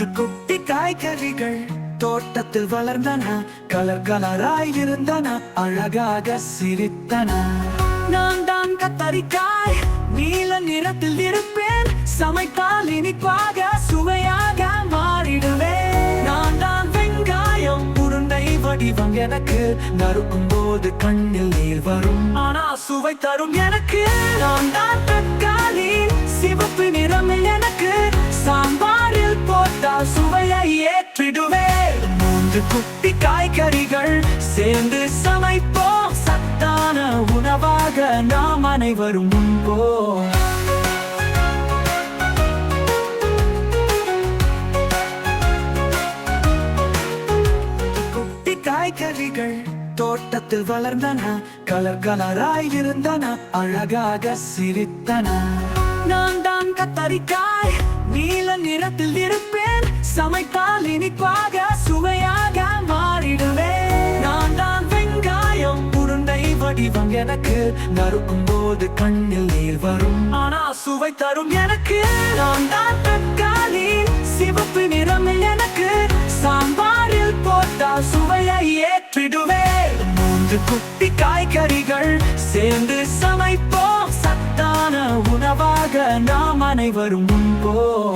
மூன்று குட்டி காய்கறிகள் தோட்டத்தில் வளர்ந்தன. கலர் கலராய் இருந்தன, அழகாக சிரித்தன. நான் தான் கத்தரிக்காய், நீல நிறத்தில் இருப்பேன். சமைத்தால் இனிப்பாக சுவையாக மாறிடுவேன். நான் தான் வெங்காயம், உருண்டை வடிவம் எனக்கு. நறுக்கும் போது கண்ணில் நீர் வரும், ஆனா சுவை தரும் எனக்கு. நான் தான் தக்காளி, சிவப்பு நிறம் எனக்கு. சாம்பாரில் போட்டால் சுவையை ஏற்றிடுவேன். மூன்று குட்டி காய்கறிகள் சேர்ந்து சமைப்போம். சத்தான உணவாக நாம் அனைவரும் உண்போம். குட்டி காய்கறிகள் தோட்டத்தில் வளர்ந்தன. கலர் கலராய் இருந்தன, அழகாக சிரித்தன. நான் தான் கத்தரிக்காய், நீல நிறத்தில் இருப்பேன். சமைத்தால் இனிப்பாக சுவையாக மாறிடுவேன். நான் தான் வெங்காயம், உருண்டை வடிவம் எனக்கு. நறுக்கும் போது கண்ணில் நீர் வரும், ஆனா சுவை தரும் எனக்கு. நான் தான் தக்காளி, சிவப்பு நிறம் எனக்கு. சாம்பாரில் போட்டால் சுவையை ஏற்றிடுவேன். மூன்று குட்டி காய்கறிகள் சேர்ந்து சமைப்போம். சத்தான உணவாக நாம் அனைவரும் உண்போம்.